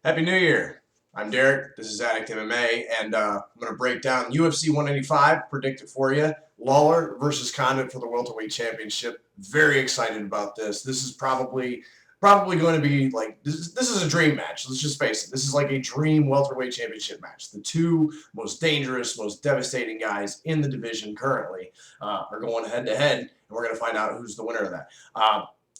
Happy New Year. I'm Derek. This is Addict MMA, and I'm going to break down UFC 185, predict it for you. Lawler versus Condit for the welterweight championship. Very excited about this. This is probably going to be like this is a dream match. Let's just face it. This is like a dream welterweight championship match. The two most dangerous, most devastating guys in the division currently are going head to head, and we're going to find out who's the winner of that.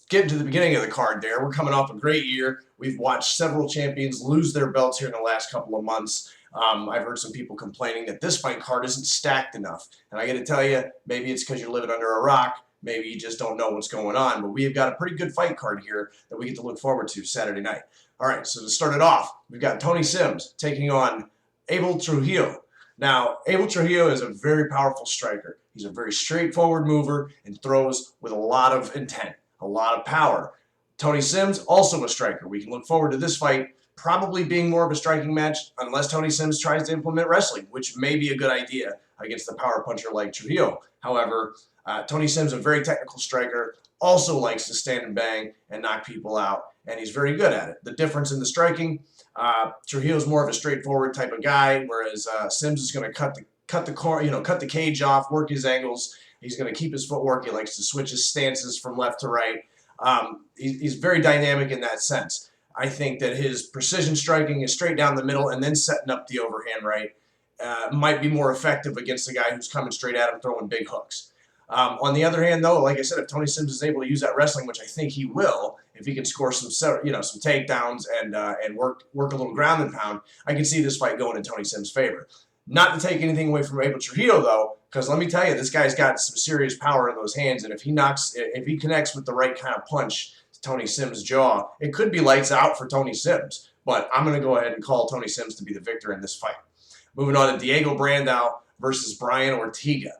Getting to the beginning of the card there, we're coming off a great year. We've watched several champions lose their belts here in the last couple of months. I've heard some people complaining that this fight card isn't stacked enough. And I got to tell you, maybe it's because you're living under a rock. Maybe you just don't know what's going on. But we have got a pretty good fight card here that we get to look forward to Saturday night. All right, so to start it off, we've got Tony Sims taking on Abel Trujillo. Now, Abel Trujillo is a very powerful striker. He's a very straightforward mover and throws with a lot of intent, a lot of power. Tony Sims, also a striker. We can look forward to this fight probably being more of a striking match unless Tony Sims tries to implement wrestling, which may be a good idea against the power puncher like Trujillo. However, Tony Sims, a very technical striker, also likes to stand and bang and knock people out, and he's very good at it. The difference in the striking, Trujillo is more of a straightforward type of guy, whereas Sims is going to cut the cage off, work his angles. He's going to keep his footwork. He likes to switch his stances from left to right. He's very dynamic in that sense. I think that his precision striking is straight down the middle and then setting up the overhand right might be more effective against a guy who's coming straight at him throwing big hooks. On the other hand, though, like I said, if Tony Sims is able to use that wrestling, which I think he will, if he can score some takedowns and work a little ground and pound, I can see this fight going in Tony Sims' favor. Not to take anything away from Abel Trujillo, though, because let me tell you, this guy's got some serious power in those hands, and if he connects with the right kind of punch to Tony Sims' jaw, it could be lights out for Tony Sims. But I'm going to go ahead and call Tony Sims to be the victor in this fight. Moving on to Diego Brandao versus Brian Ortega.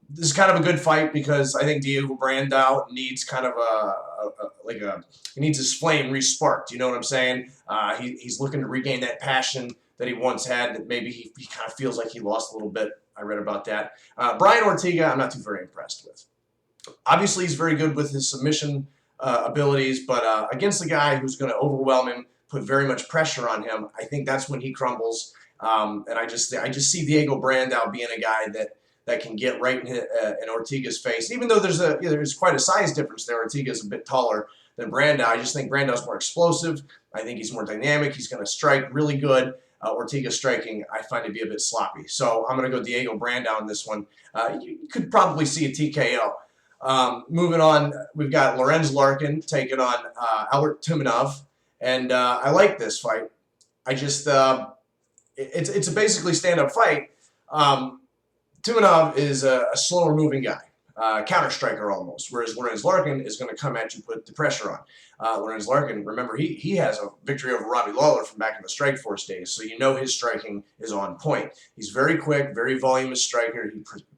This is kind of a good fight because I think Diego Brandao needs kind of he needs his flame re-sparked. You know what I'm saying? He's looking to regain that passion that he once had that maybe he kind of feels like he lost a little bit. I read about that. Brian Ortega, I'm not too very impressed with. Obviously, he's very good with his submission abilities, but against a guy who's going to overwhelm him, put very much pressure on him, I think that's when he crumbles. And I just see Diego Brandao being a guy that can get right in Ortega's face. Even though there's quite a size difference there, Ortega's a bit taller than Brandao. I just think Brandao's more explosive. I think he's more dynamic. He's going to strike really good. Ortega striking, I find to be a bit sloppy. So I'm going to go Diego Brandao in this one. You could probably see a TKO. Moving on, we've got Lorenz Larkin taking on Albert Tumenov. And I like this fight. It's a basically stand-up fight. Tumenov is a slower moving guy. Counter striker almost, whereas Lorenz Larkin is going to come at you, put the pressure on. Lorenz Larkin, remember, he has a victory over Robbie Lawler from back in the Strikeforce days, so you know his striking is on point. He's very quick, very voluminous striker.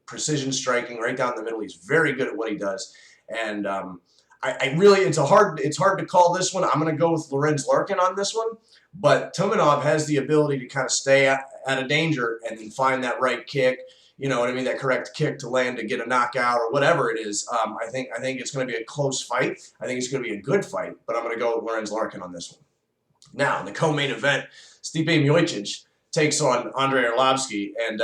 Precision striking right down the middle. He's very good at what he does, and it's hard to call this one. I'm going to go with Lorenz Larkin on this one, but Tumenov has the ability to kind of stay out of danger and then find that right kick. You know what I mean? That correct kick to land to get a knockout or whatever it is. I think it's going to be a close fight. I think it's going to be a good fight, but I'm going to go with Lorenz Larkin on this one. Now, in the co-main event, Stipe Miocic takes on Andrei Arlovski, and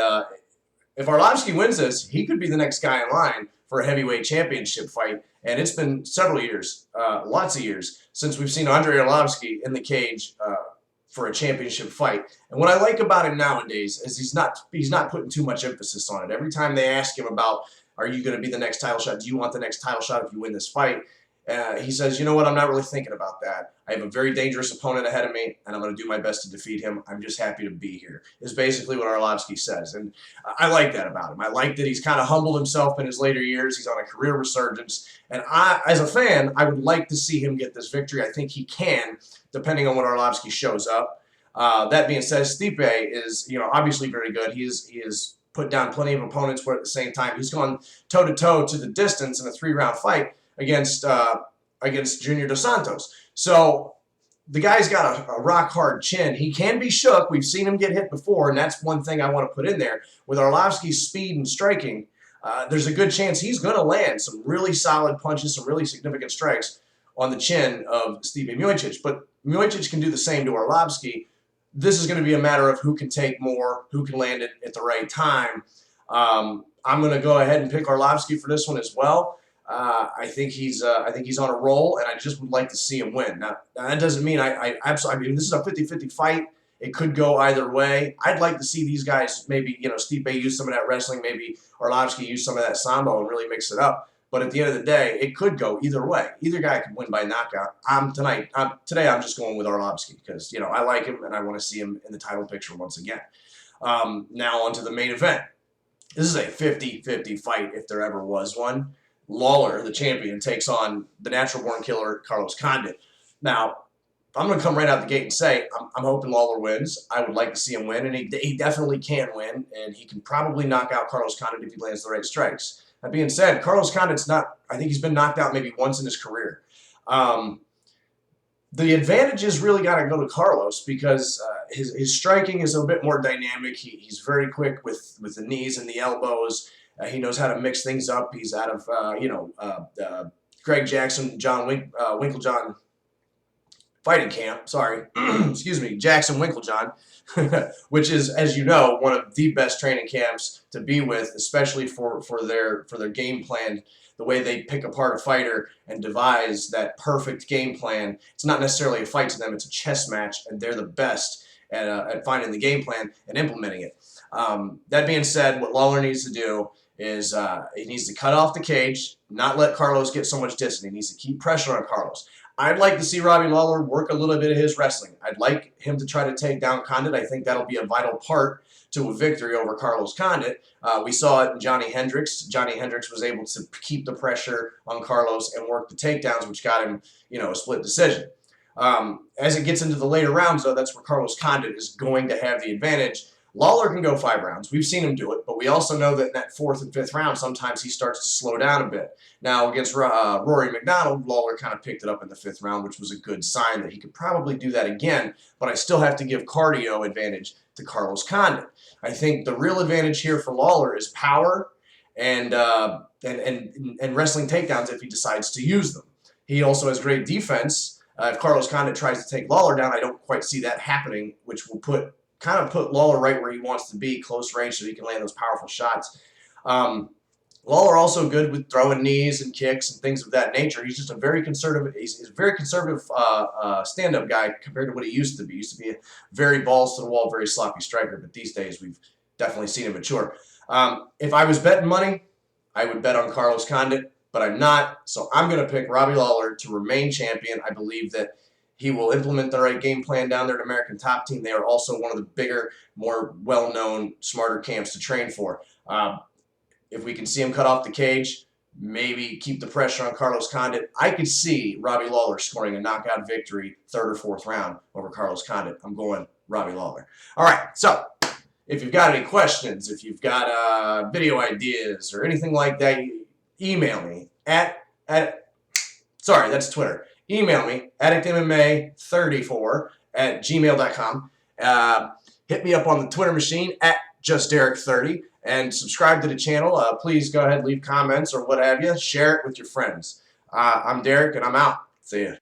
if Arlovski wins this, he could be the next guy in line for a heavyweight championship fight. And it's been several years, lots of years, since we've seen Andrei Arlovski in the cage for a championship fight. And what I like about him nowadays is he's not putting too much emphasis on it. Every time they ask him about, are you going to be the next title shot? Do you want the next title shot if you win this fight? He says, you know what, I'm not really thinking about that. I have a very dangerous opponent ahead of me, and I'm going to do my best to defeat him. I'm just happy to be here, is basically what Arlovski says. And I like that about him. I like that he's kind of humbled himself in his later years. He's on a career resurgence. And as a fan, I would like to see him get this victory. I think he can, depending on when Arlovski shows up. That being said, Stipe is, obviously very good. He is put down plenty of opponents, but at the same time, he's gone toe-to-toe to the distance in a 3-round fight against Junior Dos Santos. So the guy's got a rock-hard chin. He can be shook. We've seen him get hit before, and that's one thing I want to put in there. With Arlovski's speed and striking, there's a good chance he's going to land some really solid punches, some really significant strikes on the chin of Stipe Miocic. But Miocic can do the same to Arlovski. This is going to be a matter of who can take more, who can land it at the right time. I'm going to go ahead and pick Arlovski for this one as well. I think he's on a roll, and I just would like to see him win. Now that doesn't mean I absolutely. I mean, this is a 50-50 fight. It could go either way. I'd like to see these guys maybe, Stipe use some of that wrestling, maybe Arlovski use some of that sambo and really mix it up. But at the end of the day, it could go either way. Either guy could win by knockout. Today I'm just going with Arlovski because, I like him and I want to see him in the title picture once again. Now on to the main event. This is a 50-50 fight if there ever was one. Lawler, the champion, takes on the natural-born killer, Carlos Condit. Now, I'm going to come right out the gate and say I'm hoping Lawler wins. I would like to see him win, and he definitely can win, and he can probably knock out Carlos Condit if he lands the right strikes. That being said, Carlos Condit's not – I think he's been knocked out maybe once in his career. The advantages really got to go to Carlos because his striking is a bit more dynamic. He's very quick with the knees and the elbows. He knows how to mix things up. He's out of, Greg Jackson, Winklejohn fighting camp. Sorry. Excuse me. Jackson Winklejohn, which is, as you know, one of the best training camps to be with, especially for their game plan, the way they pick apart a fighter and devise that perfect game plan. It's not necessarily a fight to them. It's a chess match, and they're the best at finding the game plan and implementing it. That being said, what Lawler needs to do is he needs to cut off the cage, not let Carlos get so much distance. He needs to keep pressure on Carlos. I'd like to see Robbie Lawler work a little bit of his wrestling. I'd like him to try to take down Condit. I think that'll be a vital part to a victory over Carlos Condit. We saw it in Johnny Hendricks. Johnny Hendricks was able to keep the pressure on Carlos and work the takedowns, which got him, a split decision. As it gets into the later rounds, though, that's where Carlos Condit is going to have the advantage. Lawler can go 5 rounds. We've seen him do it, but we also know that in that 4th and 5th round, sometimes he starts to slow down a bit. Now, against Rory McDonald, Lawler kind of picked it up in the 5th round, which was a good sign that he could probably do that again, but I still have to give cardio advantage to Carlos Condit. I think the real advantage here for Lawler is power and wrestling takedowns if he decides to use them. He also has great defense. If Carlos Condit tries to take Lawler down, I don't quite see that happening, which will put Lawler right where he wants to be, close range, so he can land those powerful shots. Lawler also good with throwing knees and kicks and things of that nature. He's just a very conservative. He's a very conservative stand-up guy compared to what he used to be. He used to be a very balls to the wall, very sloppy striker, but these days we've definitely seen him mature. If I was betting money, I would bet on Carlos Condit, but I'm not. So I'm going to pick Robbie Lawler to remain champion. I believe that he will implement the right game plan down there at American Top Team. They are also one of the bigger, more well-known, smarter camps to train for. If we can see him cut off the cage, maybe keep the pressure on Carlos Condit, I could see Robbie Lawler scoring a knockout victory 3rd or 4th round over Carlos Condit. I'm going Robbie Lawler. All right, so if you've got any questions, if you've got video ideas or anything like that, email me sorry, that's Twitter. Email me, addictmma34@gmail.com. Hit me up on the Twitter machine @justderek30 and subscribe to the channel. Please go ahead, leave comments or what have you. Share it with your friends. I'm Derek, and I'm out. See ya.